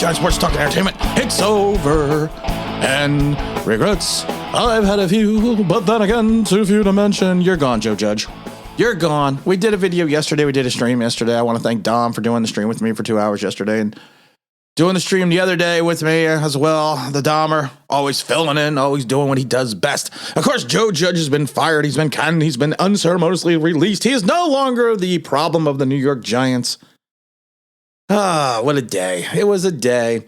Giant Sports Talk and Entertainment. It's over. And regrets, I've had a few, but then again, too few to mention. You're gone, Joe Judge. You're gone. We did a video yesterday. We did a stream yesterday. I want to thank Dom for doing the stream with me for 2 hours yesterday and doing the stream the other day with me as well. The Dahmer, always filling in, always doing what he does best. Of course, Joe Judge has been fired. He's been canned. He's been unceremoniously released. He is no longer the problem of the New York Giants. Ah, what a day. It was a day.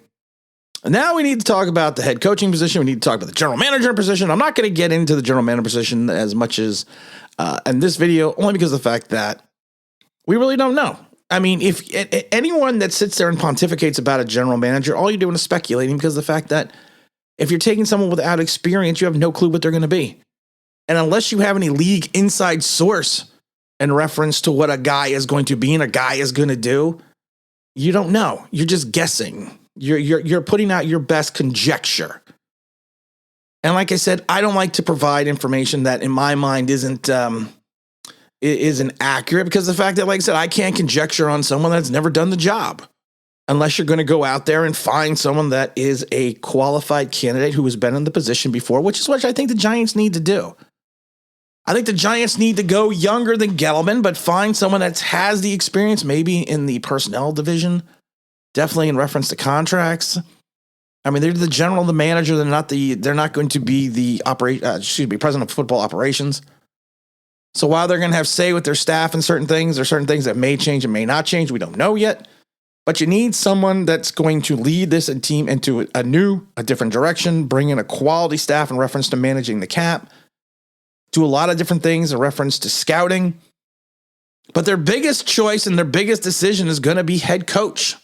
Now we need to talk about the head coaching position. We need to talk about the general manager position. I'm not going to get into the general manager position as much as in this video, only because of the fact that we really don't know. I mean, if anyone that sits there and pontificates about a general manager, all you're doing is speculating because of the fact that if you're taking someone without experience, you have no clue what they're going to be. And unless you have any league inside source in reference to what a guy is going to be and a guy is going to do, you don't know. You're just guessing. You're putting out your best conjecture. And like I said, I don't like to provide information that in my mind isn't accurate because the fact that, like I said, I can't conjecture on someone that's never done the job unless you're going to go out there and find someone that is a qualified candidate who has been in the position before, which is what I think the Giants need to do. I think the Giants need to go younger than Gettleman, but find someone that has the experience, maybe in the personnel division, definitely in reference to contracts. I mean, they're the general, the manager. They're not going to be the president of football operations. So while they're going to have say with their staff and certain things, there are certain things that may change and may not change. We don't know yet, but you need someone that's going to lead this team into a different direction, bring in a quality staff in reference to managing the cap, do a lot of different things in reference to scouting. But their biggest choice and their biggest decision is going to be head coach.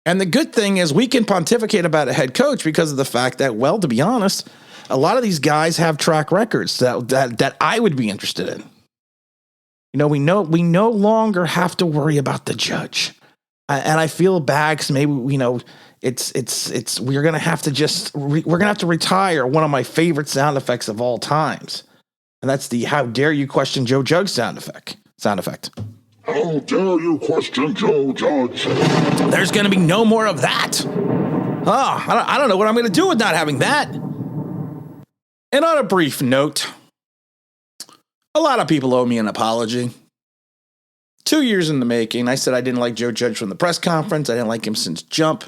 And the good thing is we can pontificate about a head coach because of the fact that, well, to be honest, a lot of these guys have track records that I would be interested in. You know, we no longer have to worry about the judge. And I feel bad because maybe, you know, we're going to have to retire one of my favorite sound effects of all times. And that's the "How dare you question Joe Judge" sound effect. How dare you question Joe Judge? There's going to be no more of that. Oh, I don't know what I'm going to do with not having that. And on a brief note, a lot of people owe me an apology. 2 years in the making, I said I didn't like Joe Judge from the press conference. I didn't like him since jump.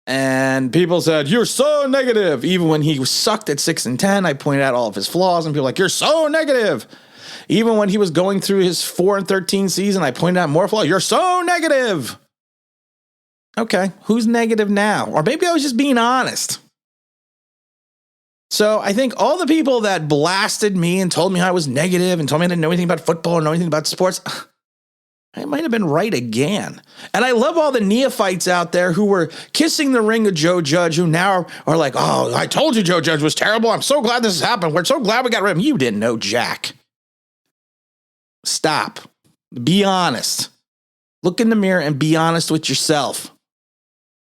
And people said, "You're so negative." Even when he was sucked at 6-10, I pointed out all of his flaws, and people were like, "You're so negative." Even when he was going through his 4-13 season, I pointed out more flaws. "You're so negative." Okay, who's negative now? Or maybe I was just being honest. So I think all the people that blasted me and told me I was negative and told me I didn't know anything about football or know anything about sports, I might have been right again. And I love all the neophytes out there who were kissing the ring of Joe Judge, who now are like, "Oh, I told you Joe Judge was terrible. I'm so glad this has happened. We're so glad we got rid of him." You didn't know jack. Stop. Be honest. Look in the mirror and be honest with yourself.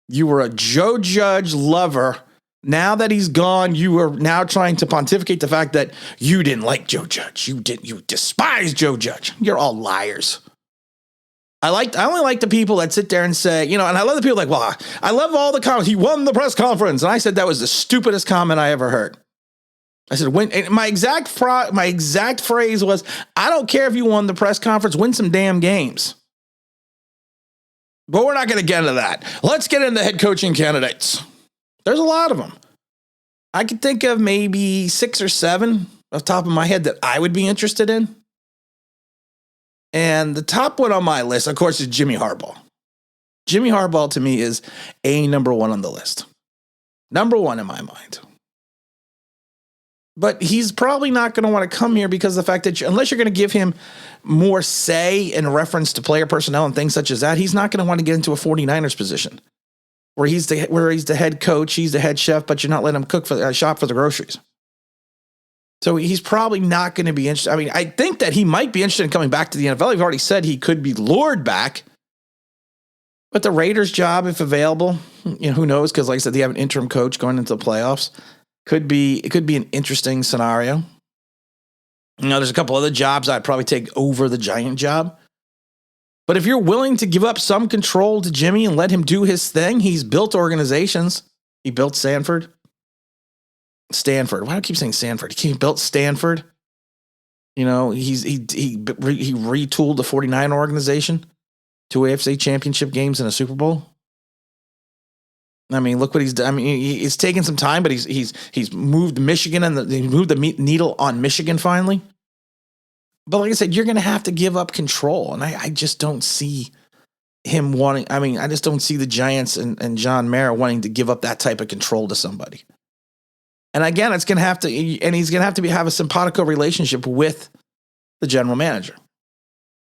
You were a Joe Judge lover. Now that he's gone, you are now trying to pontificate the fact that you didn't like Joe Judge. You despise Joe Judge. You're all liars. I only like the people that sit there and say, you know, and I love the people like, "Well, I love all the comments. He won the press conference." And I said that was the stupidest comment I ever heard. I said, my exact phrase was, "I don't care if you won the press conference, win some damn games." But we're not going to get into that. Let's get into the head coaching candidates. There's a lot of them. I could think of maybe 6 or 7 off the top of my head that I would be interested in. And the top one on my list, of course, is Jimmy Harbaugh. Jimmy Harbaugh, to me, is number 1 on the list. Number 1 in my mind. But he's probably not going to want to come here because of the fact that unless you're going to give him more say in reference to player personnel and things such as that, he's not going to want to get into a 49ers position where he's the head coach, he's the head chef, but you're not letting him shop for the groceries. So he's probably not going to be interested. I mean, I think that he might be interested in coming back to the NFL. He's already said he could be lured back. But the Raiders job, if available, you know, who knows? Because like I said, they have an interim coach going into the playoffs. It could be an interesting scenario. You know, there's a couple other jobs I'd probably take over the Giant job. But if you're willing to give up some control to Jimmy and let him do his thing, he's built organizations. He built Stanford. Why do I keep saying Stanford? He built Stanford. You know, he retooled the 49 organization, 2 AFC championship games and a Super Bowl. I mean, look what he's done. I mean, he's taken some time, but he's moved Michigan and he moved the needle on Michigan finally. But like I said, you're going to have to give up control. And I just don't see him wanting, I just don't see the Giants and John Mara wanting to give up that type of control to somebody. And again, he's going to have to have a simpatico relationship with the general manager.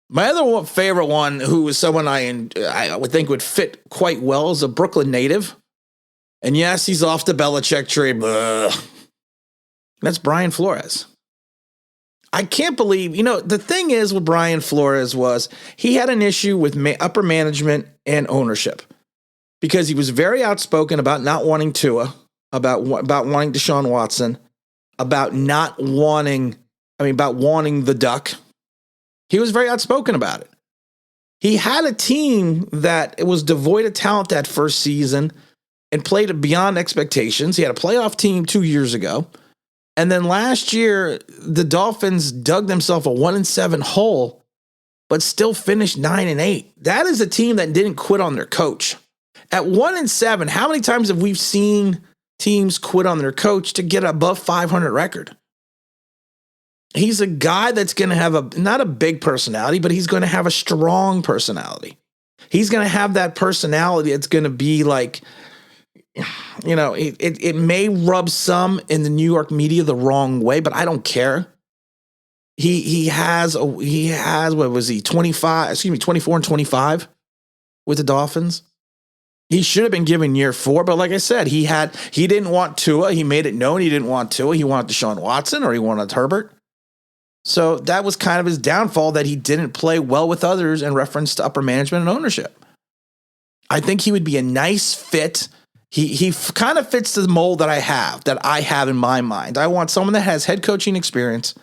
My other favorite one, who is someone I would think would fit quite well, is a Brooklyn native. And yes, he's off the Belichick tree. That's Brian Flores. I can't believe, the thing is with Brian Flores was he had an issue with upper management and ownership because he was very outspoken about not wanting Tua, about wanting Deshaun Watson, about wanting the Duck. He was very outspoken about it. He had a team that was devoid of talent that first season and played beyond expectations. He had a playoff team 2 years ago. And then last year, the Dolphins dug themselves a 1-7 hole, but still finished 9-8. That is a team that didn't quit on their coach. At 1-7, how many times have we seen teams quit on their coach to get above 500 record? He's a guy that's going to have not a big personality, but he's going to have a strong personality. He's going to have that personality that's going to be like, it may rub some in the New York media the wrong way, but I don't care. He has what was he 24 and 25 with the Dolphins. He should have been given year 4, but like I said, he didn't want Tua. He made it known he didn't want Tua. He wanted Deshaun Watson or he wanted Herbert. So that was kind of his downfall, that he didn't play well with others in reference to upper management and ownership. I think he would be a nice fit. He kind of fits the mold that I have in my mind. I want someone that has head coaching experience,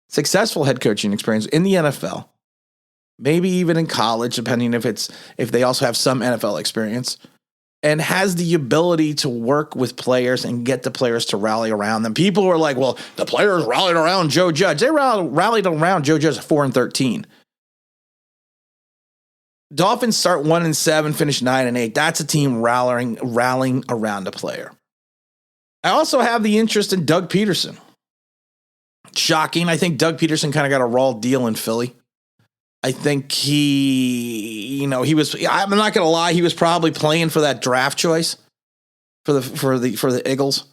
successful head coaching experience in the NFL, maybe even in college, depending if they also have some NFL experience, and has the ability to work with players and get the players to rally around them. People were like, well, the players rallied around Joe Judge. They rallied around Joe Judge at 4-13. Dolphins start 1-7, finish 9-8. That's a team rallying around a player. I also have the interest in Doug Pederson. Shocking. I think Doug Pederson kind of got a raw deal in Philly. I think he was, I'm not going to lie, he was probably playing for that draft choice for the Eagles.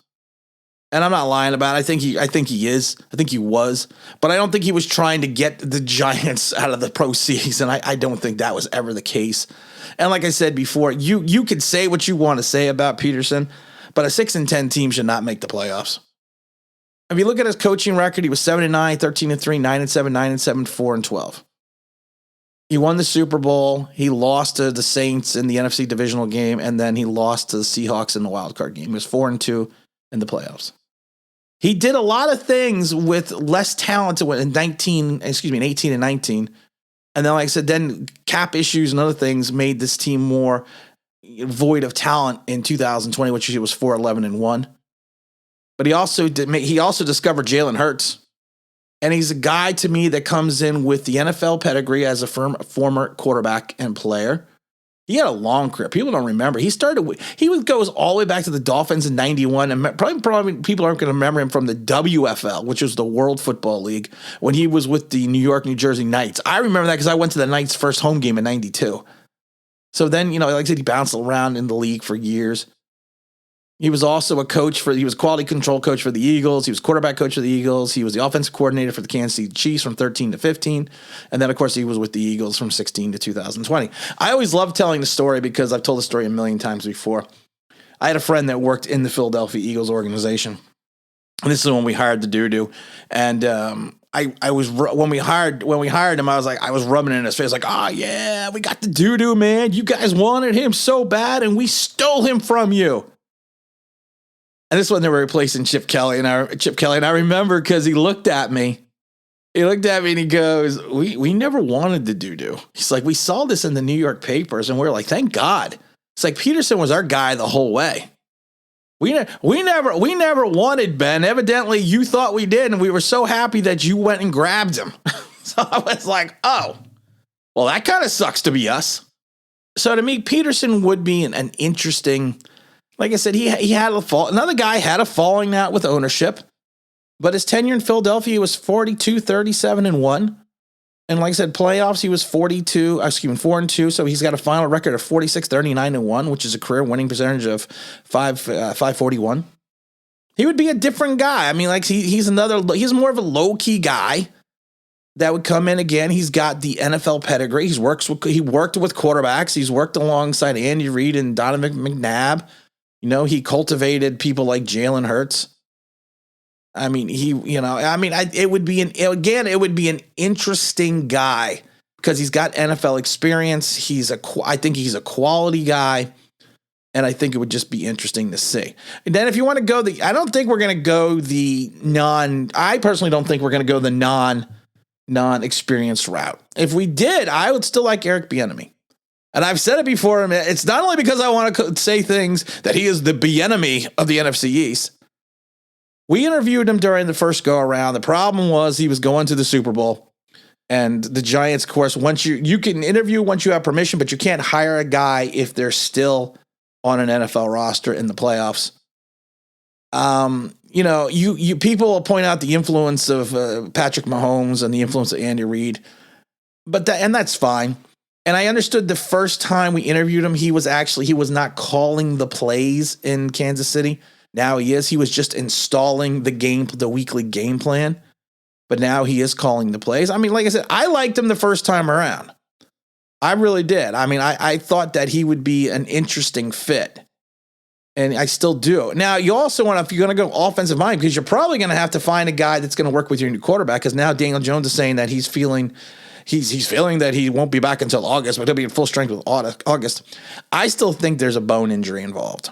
And I'm not lying about it. I think he was, but I don't think he was trying to get the Giants out of the postseason. I don't think that was ever the case. And like I said before, you could say what you want to say about Pederson, but a 6-10 team should not make the playoffs. If you look at his coaching record, he was 7-9, 13-3, 9-7, 9-7, 4-12. He won the Super Bowl. He lost to the Saints in the NFC divisional game, and then he lost to the Seahawks in the wild card game. He was 4-2 in the playoffs. He did a lot of things with less talent in 18 and 19. And then, like I said, then cap issues and other things made this team more void of talent in 2020, which was 4-11-1. But he also discovered Jalen Hurts. And he's a guy to me that comes in with the NFL pedigree as a former quarterback and player. He had a long career. People don't remember. He goes all the way back to the Dolphins in 91. And probably people aren't going to remember him from the WFL, which was the World Football League, when he was with the New York, New Jersey Knights. I remember that because I went to the Knights' first home game in 92. So then, like I said, he bounced around in the league for years. He was also he was quality control coach for the Eagles. He was quarterback coach for the Eagles. He was the offensive coordinator for the Kansas City Chiefs from 13 to 15. And then, of course, he was with the Eagles from 16 to 2020. I always love telling the story because I've told the story a million times before. I had a friend that worked in the Philadelphia Eagles organization. And this is when we hired the doo-doo. And when we hired him, I was rubbing it in his face like, oh, yeah, we got the doo-doo, man. You guys wanted him so bad, and we stole him from you. And this one they were replacing Chip Kelly, and I remember because he looked at me He looked at me and he goes, we never wanted the doo-doo. He's like, we saw this in the New York papers and we're like, thank God. It's like Pederson was our guy the whole way. We never wanted Ben. Evidently, you thought we did, and we were so happy that you went and grabbed him. So I was like, oh, well, that kind of sucks to be us. So to me, Pederson would be an interesting, like I said, he had a fall. Another guy had a falling out with ownership, but his tenure in Philadelphia was 42, 37, and 1. And like I said, playoffs, he was 4-2. So he's got a final record of 46, 39, and 1, which is a career winning percentage of 541. He would be a different guy. I mean, like he's more of a low key guy that would come in again. He's got the NFL pedigree. He worked with quarterbacks. He's worked alongside Andy Reid and Donovan McNabb. You know, he cultivated people like Jalen Hurts. I mean, it would be an interesting guy because he's got NFL experience. I think he's a quality guy, and I think it would just be interesting to see. And then if you want to go I personally don't think we're going to go the non-experienced route. If we did, I would still like Eric Bieniemy. And I've said it before. It's not only because I want to say things that he is the Bieniemy of the NFC East. We interviewed him during the first go around. The problem was he was going to the Super Bowl, and the Giants, of course, once you can interview once you have permission, but you can't hire a guy if they're still on an NFL roster in the playoffs. You people will point out the influence of Patrick Mahomes and the influence of Andy Reid, and that's fine. And I understood the first time we interviewed him, he was not calling the plays in Kansas City. Now he is. He was just installing the weekly game plan. But now he is calling the plays. I mean, like I said, I liked him the first time around. I really did. I mean, I thought that he would be an interesting fit. And I still do. Now, you also want to, if you're going to go offensive mind, because you're probably going to have to find a guy that's going to work with your new quarterback, because now Daniel Jones is saying that he's feeling that he won't be back until August, but he'll be in full strength with August. I still think there's a bone injury involved.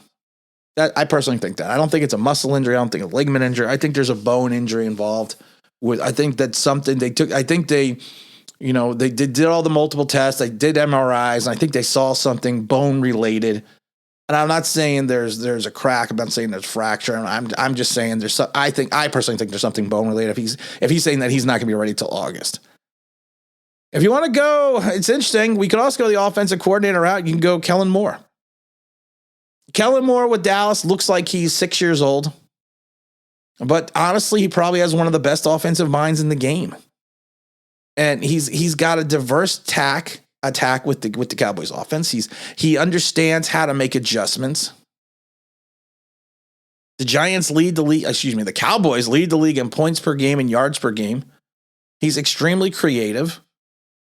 I personally think that. I don't think it's a muscle injury. I don't think a ligament injury. I think there's a bone injury involved. I think that's something they took. I think they did all the multiple tests. They did MRIs, and I think they saw something bone related. And I'm not saying there's a crack. I'm not saying there's fracture. I'm just saying I personally think there's something bone related. If he's saying that he's not going to be ready till August. If you want to go, it's interesting. We could also go the offensive coordinator route. You can go Kellen Moore. Kellen Moore with Dallas looks like he's 6 years old. But honestly, he probably has one of the best offensive minds in the game. And he's got a diverse attack with the Cowboys offense. He understands how to make adjustments. The Cowboys lead the league in points per game and yards per game. He's extremely creative.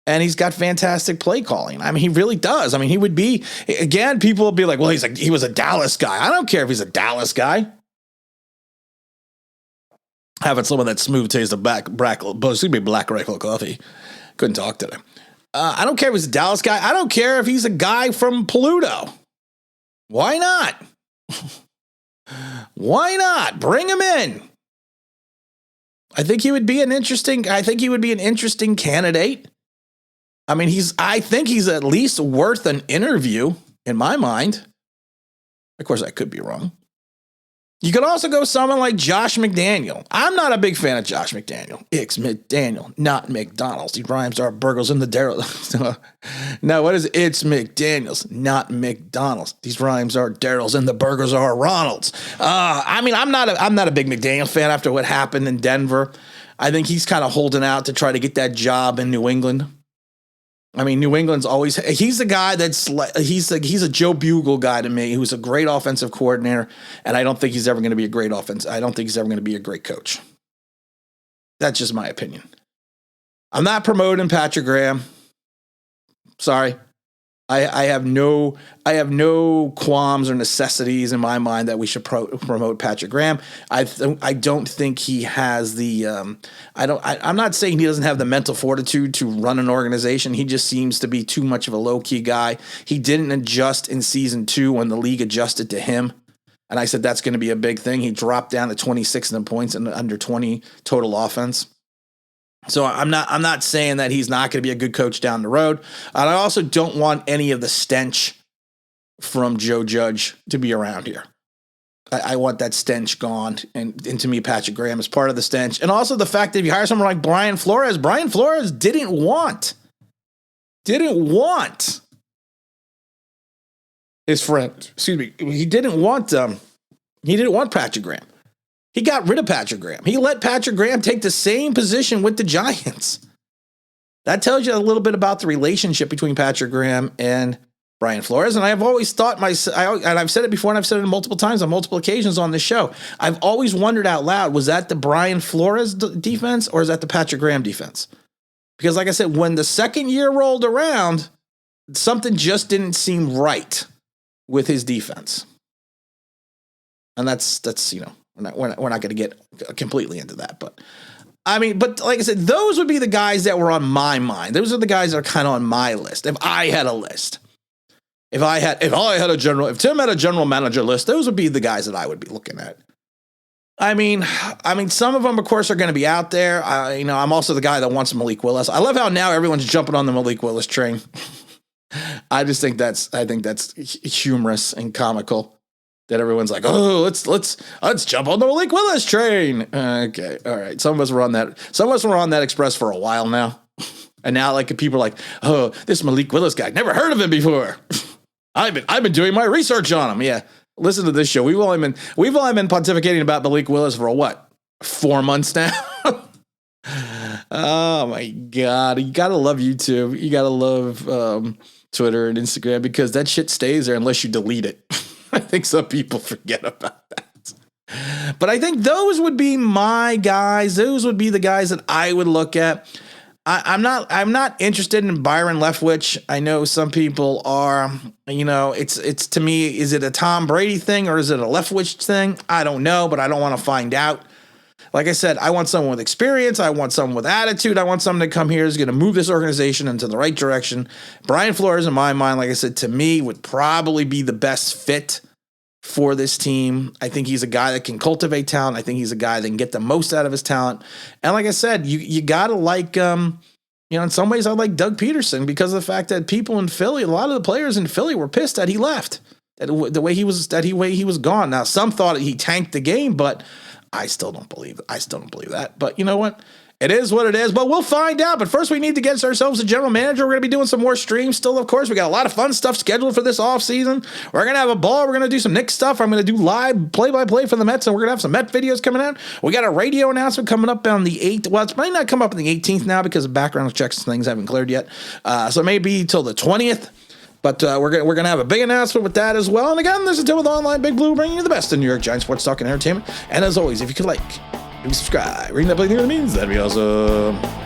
And he's got fantastic play calling. I mean, he really does. I mean, he would be, again, people will be like, well, he was a Dallas guy. I don't care if he's a Dallas guy. Having some of that smooth taste of black rifle coffee. Couldn't talk today. I don't care if he's a Dallas guy. I don't care if he's a guy from Pluto. Why not? Why not? Bring him in. I think he would be an interesting candidate. I mean, I think he's at least worth an interview in my mind. Of course, I could be wrong. You could also go someone like Josh McDaniel. I'm not a big fan of Josh McDaniel. It's McDaniel, not McDonald's. These rhymes are burgers in the Daryl. No, what is it? It's McDaniel's, not McDonald's. These rhymes are Daryl's and the burgers are Ronald's. I mean, I'm not a big McDaniel fan after what happened in Denver. I think he's kind of holding out to try to get that job in New England. I mean, New England's always, he's the guy he's a Joe Bugle guy to me, who's a great offensive coordinator, and I don't think he's ever going to be a great I don't think he's ever going to be a great coach. That's just my opinion. I'm not promoting Patrick Graham. Sorry. I have no qualms or necessities in my mind that we should promote Patrick Graham. I don't think he has the I'm not saying he doesn't have the mental fortitude to run an organization. He just seems to be too much of a low key guy. He didn't adjust in season 2 when the league adjusted to him. And I said that's going to be a big thing. He dropped down to 26 in the points and under 20 total offense. So I'm not saying that he's not going to be a good coach down the road. And I also don't want any of the stench from Joe Judge to be around here. I want that stench gone. And to me, Patrick Graham is part of the stench. And also the fact that if you hire someone like Brian Flores didn't want his friend. Excuse me. He didn't want Patrick Graham. He got rid of Patrick Graham. He let Patrick Graham take the same position with the Giants. That tells you a little bit about the relationship between Patrick Graham and Brian Flores. And I have always thought and I've said it before, and I've said it multiple times on multiple occasions on this show. I've always wondered out loud, was that the Brian Flores defense or is that the Patrick Graham defense? Because like I said, when the second year rolled around, something just didn't seem right with his defense. And that's we're not going to get completely into that, but like I said, those would be the guys that were on my mind. Those are the guys that are kind of on my list. If I had a list, if Tim had a general manager list, those would be the guys that I would be looking at. I mean, some of them, of course, are going to be out there. I'm also the guy that wants Malik Willis. I love how now everyone's jumping on the Malik Willis train. I think that's humorous and comical. That everyone's like, oh, let's jump on the Malik Willis train. Okay, all right. Some of us were on that express for a while now, and now like people are like, oh, this Malik Willis guy, never heard of him before. I've been doing my research on him. Yeah, listen to this show. We've only been pontificating about Malik Willis for 4 months now. Oh my God, you gotta love YouTube. You gotta love Twitter and Instagram because that shit stays there unless you delete it. I think some people forget about that. But I think those would be my guys. Those would be the guys that I would look at. I'm not interested in Byron Leftwich. I know some people are, it's to me, is it a Tom Brady thing or is it a Leftwich thing? I don't know, but I don't want to find out. Like I said, I want someone with experience. I want someone with attitude. I want someone to come here who's going to move this organization into the right direction. Brian Flores, in my mind, like I said, to me, would probably be the best fit for this team. I think he's a guy that can cultivate talent. I think he's a guy that can get the most out of his talent. And like I said, you got to like, in some ways I like Doug Pederson because of the fact that people in Philly, a lot of the players in Philly were pissed that he left, the way he was gone. Now, some thought he tanked the game, but I still don't believe that. But you know what? It is what it is, but we'll find out. But first, we need to get ourselves a general manager. We're going to be doing some more streams still, of course. We got a lot of fun stuff scheduled for this offseason. We're going to have a ball. We're going to do some Knicks stuff. I'm going to do live play-by-play for the Mets, and we're going to have some Met videos coming out. We got a radio announcement coming up on the 8th. Well, it might not come up on the 18th now because of background checks and things haven't cleared yet. So it may be till the 20th. But we're gonna have a big announcement with that as well. And again, this is Tim with Online Big Blue, bringing you the best in New York Giants sports talk and entertainment. And as always, if you could maybe subscribe, ring that bell near the means, that'd be awesome.